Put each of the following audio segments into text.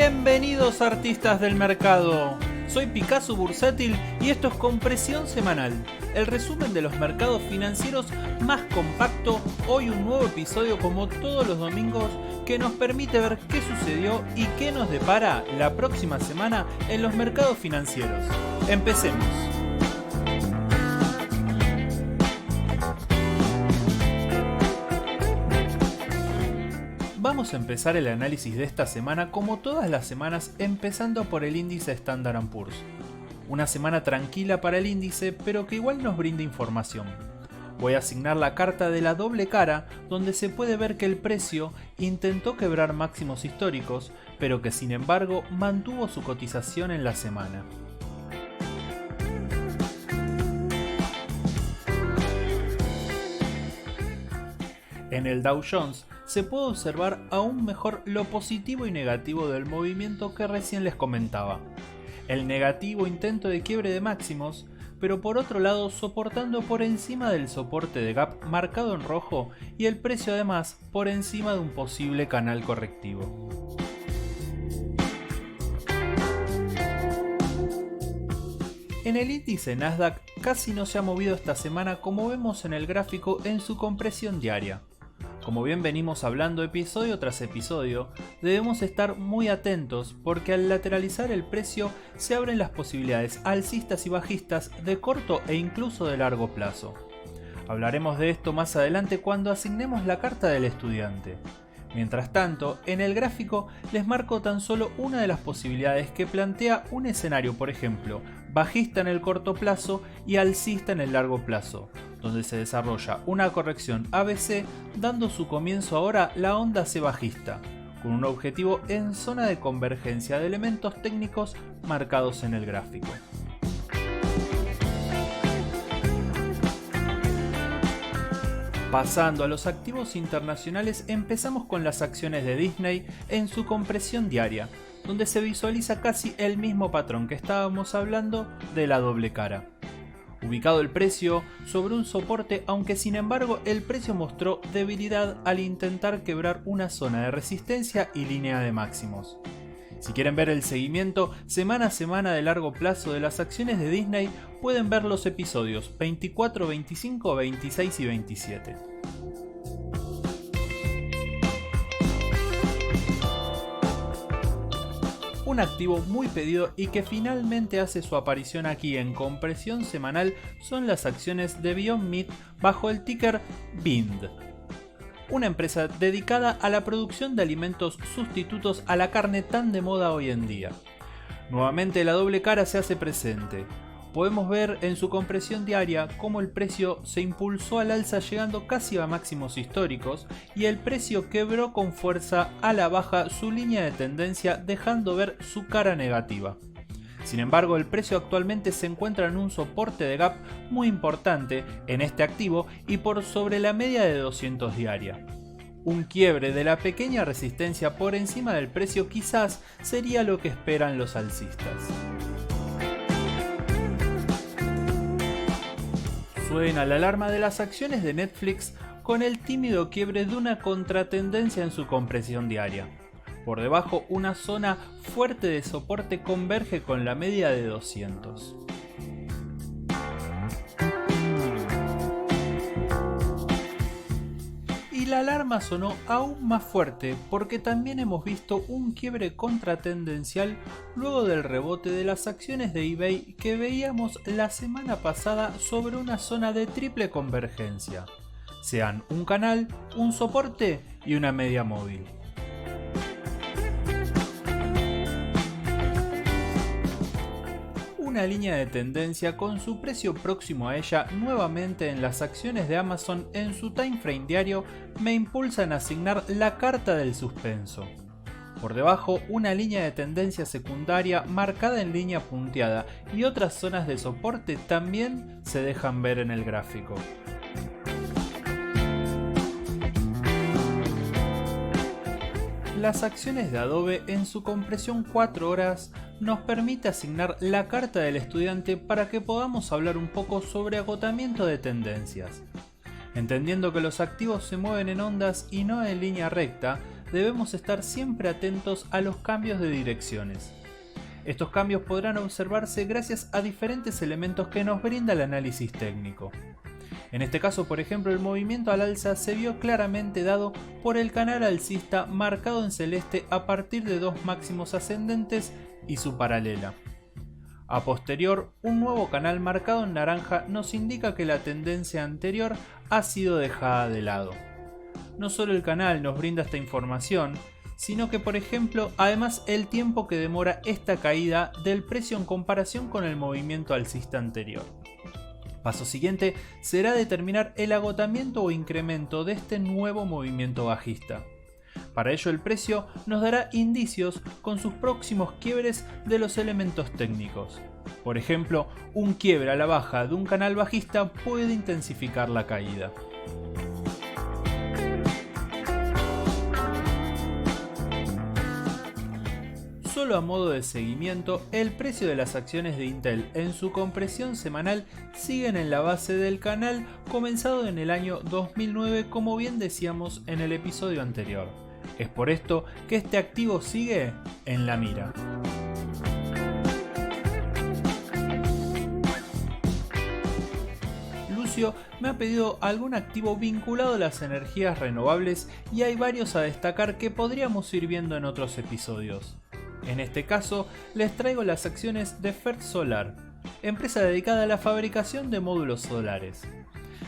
Bienvenidos artistas del mercado. Soy Picasso Bursátil y esto es Compresión Semanal, el resumen de los mercados financieros más compacto. Hoy un nuevo episodio como todos los domingos que nos permite ver qué sucedió y qué nos depara la próxima semana en los mercados financieros. Empecemos. Vamos a empezar el análisis de esta semana como todas las semanas, empezando por el índice Standard & Poor's. Una semana tranquila para el índice, pero que igual nos brinda información. Voy a asignar la carta de la doble cara, donde se puede ver que el precio intentó quebrar máximos históricos, pero que sin embargo mantuvo su cotización en la semana. En el Dow Jones se puede observar aún mejor lo positivo y negativo del movimiento que recién les comentaba. El negativo intento de quiebre de máximos, pero por otro lado soportando por encima del soporte de gap marcado en rojo y el precio además por encima de un posible canal correctivo. En el índice Nasdaq casi no se ha movido esta semana, como vemos en el gráfico en su compresión diaria. Como bien venimos hablando episodio tras episodio, debemos estar muy atentos porque al lateralizar el precio se abren las posibilidades alcistas y bajistas de corto e incluso de largo plazo. Hablaremos de esto más adelante cuando asignemos la carta del estudiante. Mientras tanto, en el gráfico les marco tan solo una de las posibilidades que plantea un escenario, por ejemplo, bajista en el corto plazo y alcista en el largo plazo, donde se desarrolla una corrección ABC dando su comienzo ahora la onda C bajista, con un objetivo en zona de convergencia de elementos técnicos marcados en el gráfico. Pasando a los activos internacionales, empezamos con las acciones de Disney en su compresión diaria, donde se visualiza casi el mismo patrón que estábamos hablando de la doble cara. Ubicado el precio sobre un soporte, aunque sin embargo el precio mostró debilidad al intentar quebrar una zona de resistencia y línea de máximos. Si quieren ver el seguimiento semana a semana de largo plazo de las acciones de Disney, pueden ver los episodios 24, 25, 26 y 27. Un activo muy pedido y que finalmente hace su aparición aquí en compresión semanal son las acciones de Beyond Meat bajo el ticker BIND. Una empresa dedicada a la producción de alimentos sustitutos a la carne tan de moda hoy en día. Nuevamente la doble cara se hace presente. Podemos ver en su compresión diaria cómo el precio se impulsó al alza llegando casi a máximos históricos y el precio quebró con fuerza a la baja su línea de tendencia, dejando ver su cara negativa. Sin embargo, el precio actualmente se encuentra en un soporte de gap muy importante en este activo y por sobre la media de 200 diaria. Un quiebre de la pequeña resistencia por encima del precio quizás sería lo que esperan los alcistas. Suena la alarma de las acciones de Netflix con el tímido quiebre de una contratendencia en su compresión diaria. Por debajo, una zona fuerte de soporte converge con la media de 200. Y la alarma sonó aún más fuerte porque también hemos visto un quiebre contratendencial luego del rebote de las acciones de eBay que veíamos la semana pasada sobre una zona de triple convergencia, sean un canal, un soporte y una media móvil. Una línea de tendencia con su precio próximo a ella nuevamente en las acciones de Amazon en su time frame diario me impulsan a asignar la carta del suspenso. Por debajo, una línea de tendencia secundaria marcada en línea punteada y otras zonas de soporte también se dejan ver en el gráfico. Las acciones de Adobe en su compresión 4 horas nos permite asignar la carta del estudiante para que podamos hablar un poco sobre agotamiento de tendencias. Entendiendo que los activos se mueven en ondas y no en línea recta, debemos estar siempre atentos a los cambios de direcciones. Estos cambios podrán observarse gracias a diferentes elementos que nos brinda el análisis técnico. En este caso, por ejemplo, el movimiento al alza se vio claramente dado por el canal alcista marcado en celeste a partir de dos máximos ascendentes y su paralela. A posterior, un nuevo canal marcado en naranja nos indica que la tendencia anterior ha sido dejada de lado. No solo el canal nos brinda esta información, sino que, por ejemplo, además el tiempo que demora esta caída del precio en comparación con el movimiento alcista anterior. Paso siguiente será determinar el agotamiento o incremento de este nuevo movimiento bajista. Para ello el precio nos dará indicios con sus próximos quiebres de los elementos técnicos. Por ejemplo, un quiebre a la baja de un canal bajista puede intensificar la caída. Solo a modo de seguimiento, el precio de las acciones de Intel en su compresión semanal siguen en la base del canal comenzado en el año 2009, como bien decíamos en el episodio anterior. Es por esto que este activo sigue en la mira. Lucio me ha pedido algún activo vinculado a las energías renovables y hay varios a destacar que podríamos ir viendo en otros episodios. En este caso, les traigo las acciones de First Solar, empresa dedicada a la fabricación de módulos solares.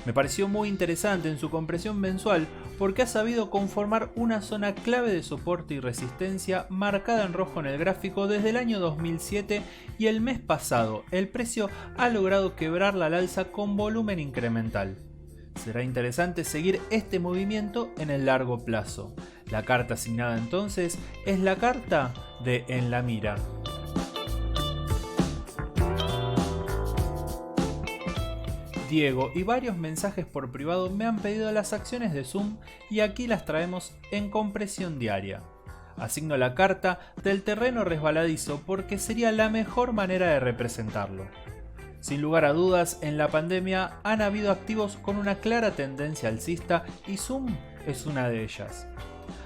Me pareció muy interesante en su compresión mensual porque ha sabido conformar una zona clave de soporte y resistencia marcada en rojo en el gráfico desde el año 2007 y el mes pasado el precio ha logrado quebrarla al alza con volumen incremental. Será interesante seguir este movimiento en el largo plazo. La carta asignada entonces es la carta de En la Mira. Diego y varios mensajes por privado me han pedido las acciones de Zoom y aquí las traemos en compresión diaria. Asigno la carta del terreno resbaladizo porque sería la mejor manera de representarlo. Sin lugar a dudas, en la pandemia han habido activos con una clara tendencia alcista y Zoom es una de ellas.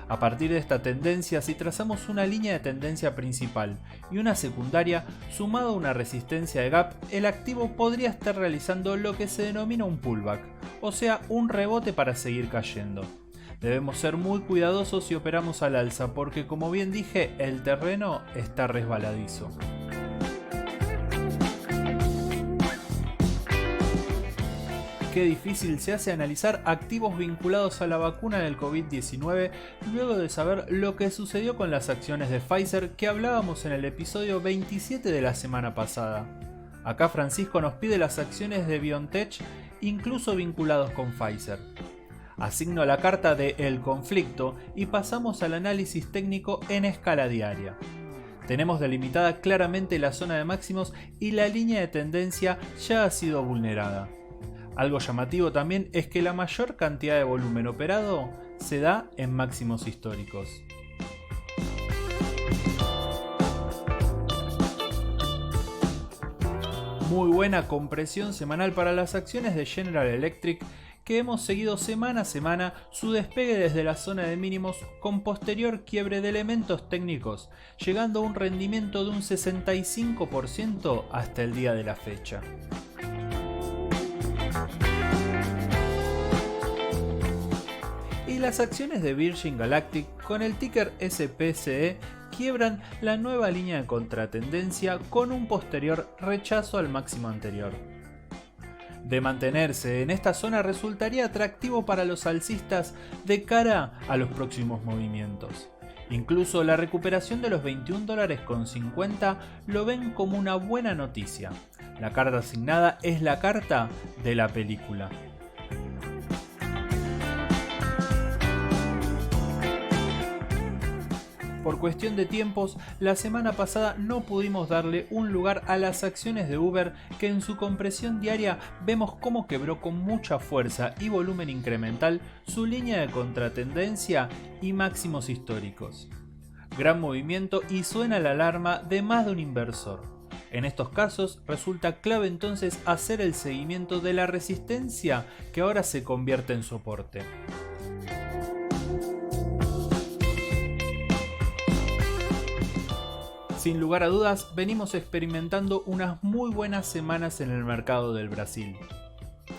A partir de esta tendencia, si trazamos una línea de tendencia principal y una secundaria, sumado a una resistencia de gap, el activo podría estar realizando lo que se denomina un pullback, o sea, un rebote para seguir cayendo. Debemos ser muy cuidadosos si operamos al alza porque, como bien dije, el terreno está resbaladizo. Qué difícil se hace analizar activos vinculados a la vacuna del COVID-19 luego de saber lo que sucedió con las acciones de Pfizer que hablábamos en el episodio 27 de la semana pasada. Acá Francisco nos pide las acciones de BioNTech incluso vinculados con Pfizer. Asigno la carta de El Conflicto y pasamos al análisis técnico en escala diaria. Tenemos delimitada claramente la zona de máximos y la línea de tendencia ya ha sido vulnerada. Algo llamativo también es que la mayor cantidad de volumen operado se da en máximos históricos. Muy buena compresión semanal para las acciones de General Electric que hemos seguido semana a semana su despegue desde la zona de mínimos con posterior quiebre de elementos técnicos, llegando a un rendimiento de un 65% hasta el día de la fecha. Y las acciones de Virgin Galactic con el ticker SPCE quiebran la nueva línea de contratendencia con un posterior rechazo al máximo anterior. De mantenerse en esta zona resultaría atractivo para los alcistas de cara a los próximos movimientos. Incluso la recuperación de los $21.50 lo ven como una buena noticia. La carta asignada es la carta de la película. Por cuestión de tiempos, la semana pasada no pudimos darle un lugar a las acciones de Uber que en su compresión diaria vemos cómo quebró con mucha fuerza y volumen incremental su línea de contratendencia y máximos históricos. Gran movimiento y suena la alarma de más de un inversor. En estos casos resulta clave entonces hacer el seguimiento de la resistencia que ahora se convierte en soporte. Sin lugar a dudas, venimos experimentando unas muy buenas semanas en el mercado del Brasil.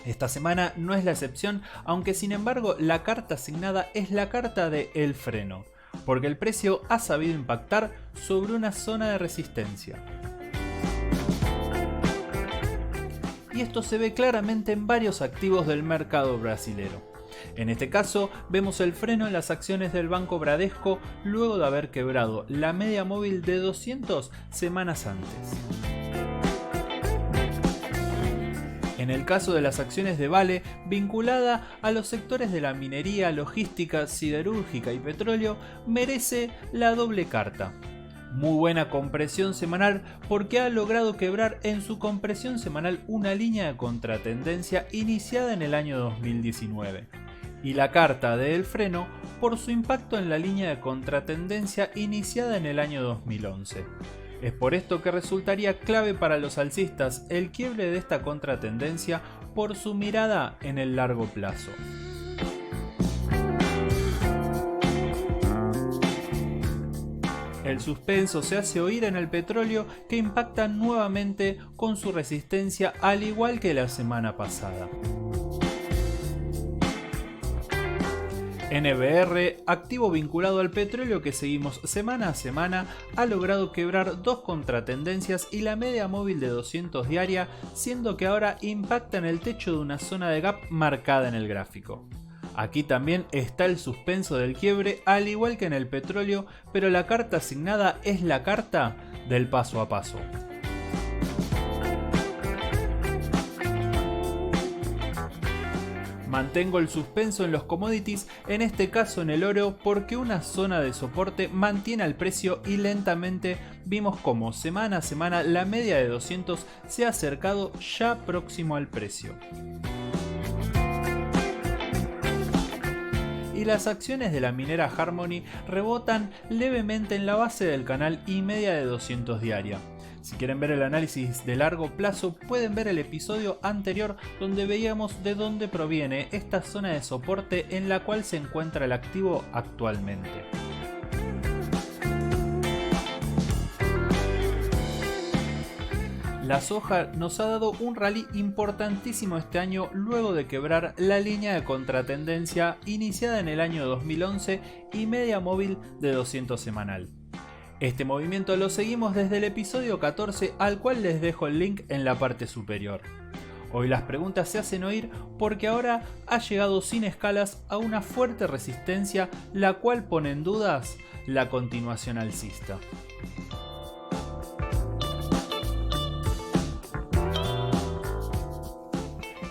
Esta semana no es la excepción, aunque sin embargo la carta asignada es la carta de El Freno, porque el precio ha sabido impactar sobre una zona de resistencia. Y esto se ve claramente en varios activos del mercado brasilero. En este caso, vemos el freno en las acciones del Banco Bradesco luego de haber quebrado la media móvil de 200 semanas antes. En el caso de las acciones de Vale, vinculada a los sectores de la minería, logística, siderúrgica y petróleo, merece la doble carta. Muy buena compresión semanal porque ha logrado quebrar en su compresión semanal una línea de contratendencia iniciada en el año 2019. Y la carta de El Freno por su impacto en la línea de contratendencia iniciada en el año 2011. Es por esto que resultaría clave para los alcistas el quiebre de esta contratendencia por su mirada en el largo plazo. El suspenso se hace oír en el petróleo, que impacta nuevamente con su resistencia al igual que la semana pasada. NBR, activo vinculado al petróleo que seguimos semana a semana, ha logrado quebrar dos contratendencias y la media móvil de 200 diaria, siendo que ahora impacta en el techo de una zona de gap marcada en el gráfico. Aquí también está el suspenso del quiebre, al igual que en el petróleo, pero la carta asignada es la carta del paso a paso. Mantengo el suspenso en los commodities, en este caso en el oro, porque una zona de soporte mantiene al precio y lentamente vimos como semana a semana la media de 200 se ha acercado ya próximo al precio. Y las acciones de la minera Harmony rebotan levemente en la base del canal y media de 200 diaria. Si quieren ver el análisis de largo plazo, pueden ver el episodio anterior donde veíamos de dónde proviene esta zona de soporte en la cual se encuentra el activo actualmente. La soja nos ha dado un rally importantísimo este año luego de quebrar la línea de contratendencia iniciada en el año 2011 y media móvil de 200 semanal. Este movimiento lo seguimos desde el episodio 14, al cual les dejo el link en la parte superior. Hoy las preguntas se hacen oír porque ahora ha llegado sin escalas a una fuerte resistencia, la cual pone en dudas la continuación alcista.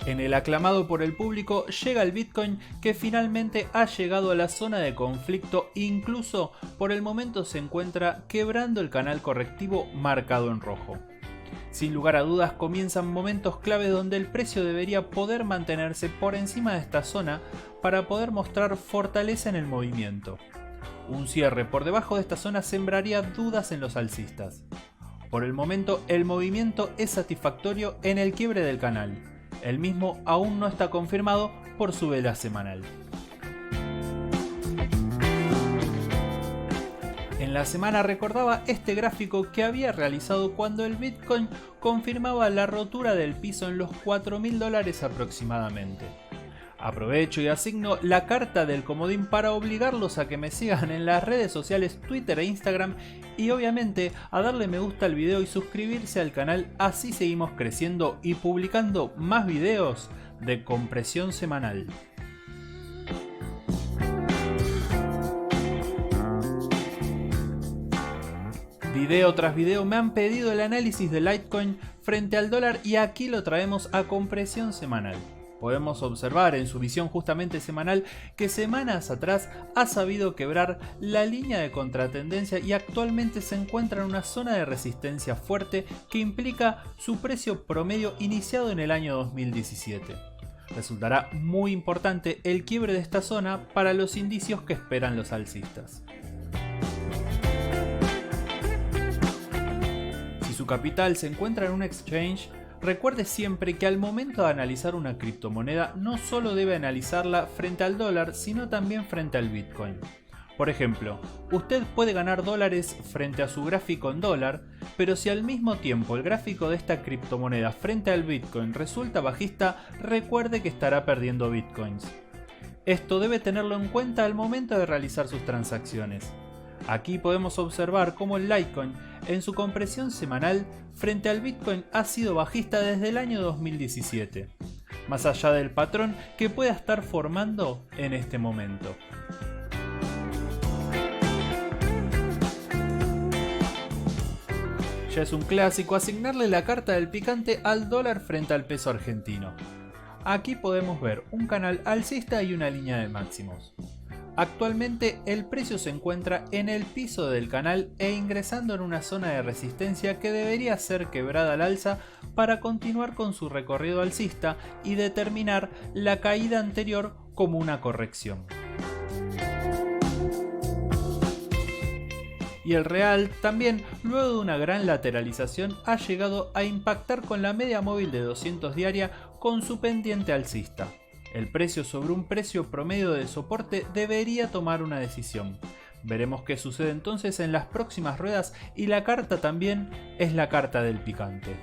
En el aclamado por el público llega el Bitcoin, que finalmente ha llegado a la zona de conflicto, incluso por el momento se encuentra quebrando el canal correctivo marcado en rojo. Sin lugar a dudas comienzan momentos clave donde el precio debería poder mantenerse por encima de esta zona para poder mostrar fortaleza en el movimiento. Un cierre por debajo de esta zona sembraría dudas en los alcistas. Por el momento el movimiento es satisfactorio en el quiebre del canal. El mismo aún no está confirmado por su vela semanal. En la semana recordaba este gráfico que había realizado cuando el Bitcoin confirmaba la rotura del piso en los $4.000 aproximadamente. Aprovecho y asigno la carta del comodín para obligarlos a que me sigan en las redes sociales Twitter e Instagram y obviamente a darle me gusta al video y suscribirse al canal, así seguimos creciendo y publicando más videos de compresión semanal. Video tras video me han pedido el análisis de Litecoin frente al dólar y aquí lo traemos a compresión semanal. Podemos observar en su visión justamente semanal que semanas atrás ha sabido quebrar la línea de contratendencia y actualmente se encuentra en una zona de resistencia fuerte que implica su precio promedio iniciado en el año 2017. Resultará muy importante el quiebre de esta zona para los indicios que esperan los alcistas. Si su capital se encuentra en un exchange, recuerde siempre que al momento de analizar una criptomoneda no solo debe analizarla frente al dólar, sino también frente al Bitcoin. Por ejemplo, usted puede ganar dólares frente a su gráfico en dólar, pero si al mismo tiempo el gráfico de esta criptomoneda frente al Bitcoin resulta bajista, recuerde que estará perdiendo Bitcoins. Esto debe tenerlo en cuenta al momento de realizar sus transacciones. Aquí podemos observar cómo el Litecoin en su compresión semanal frente al Bitcoin ha sido bajista desde el año 2017, más allá del patrón que pueda estar formando en este momento. Ya es un clásico asignarle la carta del picante al dólar frente al peso argentino. Aquí podemos ver un canal alcista y una línea de máximos. Actualmente el precio se encuentra en el piso del canal e ingresando en una zona de resistencia que debería ser quebrada al alza para continuar con su recorrido alcista y determinar la caída anterior como una corrección. Y el real también, luego de una gran lateralización, ha llegado a impactar con la media móvil de 200 diaria con su pendiente alcista. El precio sobre un precio promedio de soporte debería tomar una decisión. Veremos qué sucede entonces en las próximas ruedas y la carta también es la carta del picante.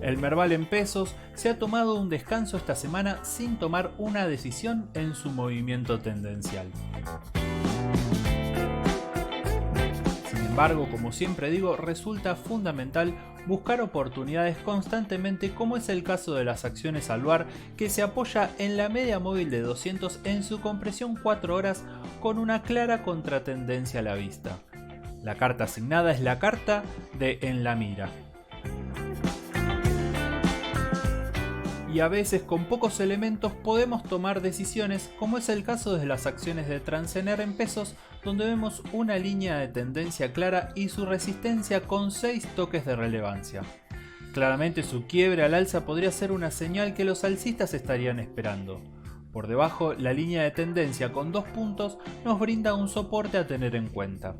El Merval en pesos se ha tomado un descanso esta semana sin tomar una decisión en su movimiento tendencial. Sin embargo, como siempre digo, resulta fundamental buscar oportunidades constantemente, como es el caso de las acciones Alvar, que se apoya en la media móvil de 200 en su compresión 4 horas con una clara contratendencia a la vista. La carta asignada es la carta de En la Mira. Y a veces con pocos elementos podemos tomar decisiones, como es el caso de las acciones de Transener en pesos, donde vemos una línea de tendencia clara y su resistencia con 6 toques de relevancia. Claramente su quiebre al alza podría ser una señal que los alcistas estarían esperando. Por debajo, la línea de tendencia con 2 puntos nos brinda un soporte a tener en cuenta.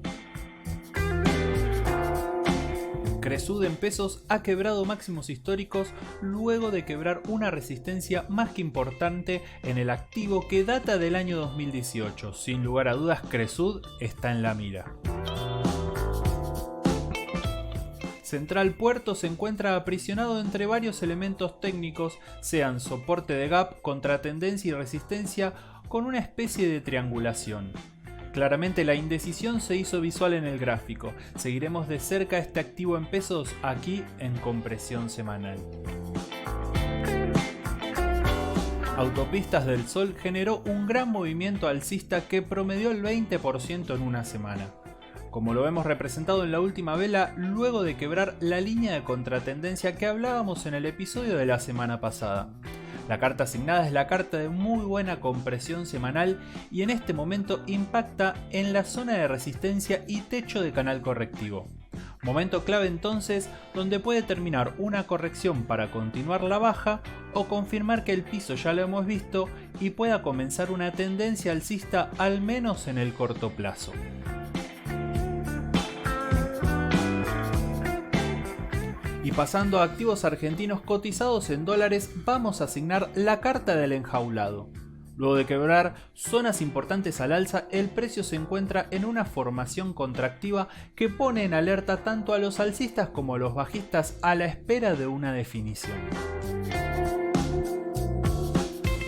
Cresud en pesos ha quebrado máximos históricos luego de quebrar una resistencia más que importante en el activo que data del año 2018. Sin lugar a dudas, Cresud está en la mira. Central Puerto se encuentra aprisionado entre varios elementos técnicos, sean soporte de gap, contratendencia y resistencia, con una especie de triangulación. Claramente la indecisión se hizo visual en el gráfico. Seguiremos de cerca este activo en pesos aquí en compresión semanal. Autopistas del Sol generó un gran movimiento alcista que promedió el 20% en una semana. Como lo hemos representado en la última vela, luego de quebrar la línea de contratendencia que hablábamos en el episodio de la semana pasada. La carta asignada es la carta de muy buena compresión semanal y en este momento impacta en la zona de resistencia y techo de canal correctivo. Momento clave entonces donde puede terminar una corrección para continuar la baja o confirmar que el piso ya lo hemos visto y pueda comenzar una tendencia alcista al menos en el corto plazo. Y pasando a activos argentinos cotizados en dólares, vamos a asignar la carta del enjaulado. Luego de quebrar zonas importantes al alza, el precio se encuentra en una formación contractiva que pone en alerta tanto a los alcistas como a los bajistas a la espera de una definición.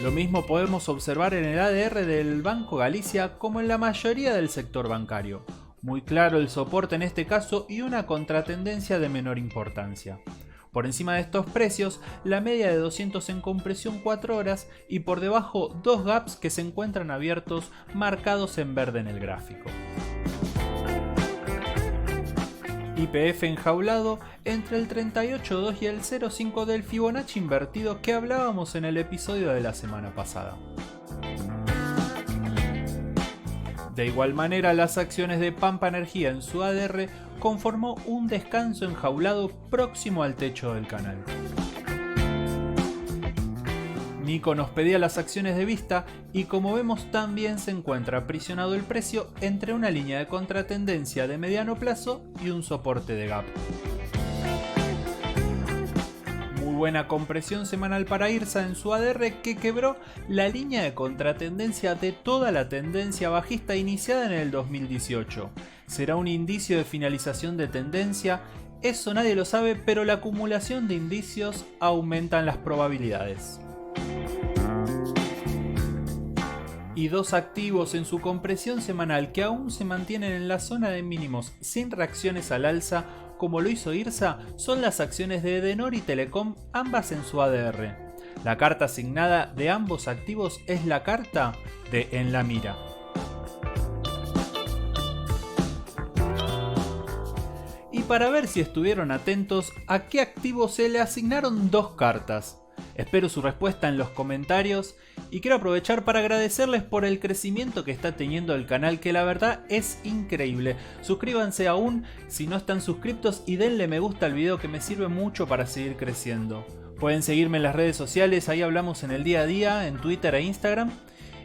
Lo mismo podemos observar en el ADR del Banco Galicia como en la mayoría del sector bancario. Muy claro el soporte en este caso y una contratendencia de menor importancia. Por encima de estos precios, la media de 200 en compresión 4 horas y por debajo 2 gaps que se encuentran abiertos marcados en verde en el gráfico. YPF enjaulado entre el 38.2 y el 0.5 del Fibonacci invertido que hablábamos en el episodio de la semana pasada. De igual manera, las acciones de Pampa Energía en su ADR conformó un descanso enjaulado próximo al techo del canal. Nico nos pedía las acciones de vista y como vemos también se encuentra aprisionado el precio entre una línea de contratendencia de mediano plazo y un soporte de gap. Muy buena compresión semanal para IRSA en su ADR que quebró la línea de contratendencia de toda la tendencia bajista iniciada en el 2018. ¿Será un indicio de finalización de tendencia? Eso nadie lo sabe, pero la acumulación de indicios aumentan las probabilidades. Y dos activos en su compresión semanal que aún se mantienen en la zona de mínimos sin reacciones al alza como lo hizo IRSA son las acciones de Edenor y Telecom, ambas en su ADR. La carta asignada de ambos activos es la carta de En la Mira. Y para ver si estuvieron atentos, ¿a qué activo se le asignaron dos cartas? Espero su respuesta en los comentarios y quiero aprovechar para agradecerles por el crecimiento que está teniendo el canal, que la verdad es increíble. Suscríbanse aún si no están suscriptos y denle me gusta al video, que me sirve mucho para seguir creciendo. Pueden seguirme en las redes sociales, ahí hablamos en el día a día, en Twitter e Instagram.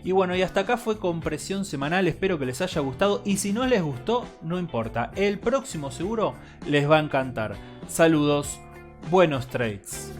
Y bueno, y hasta acá fue compresión semanal, espero que les haya gustado y si no les gustó, no importa, el próximo seguro les va a encantar. Saludos, buenos trades.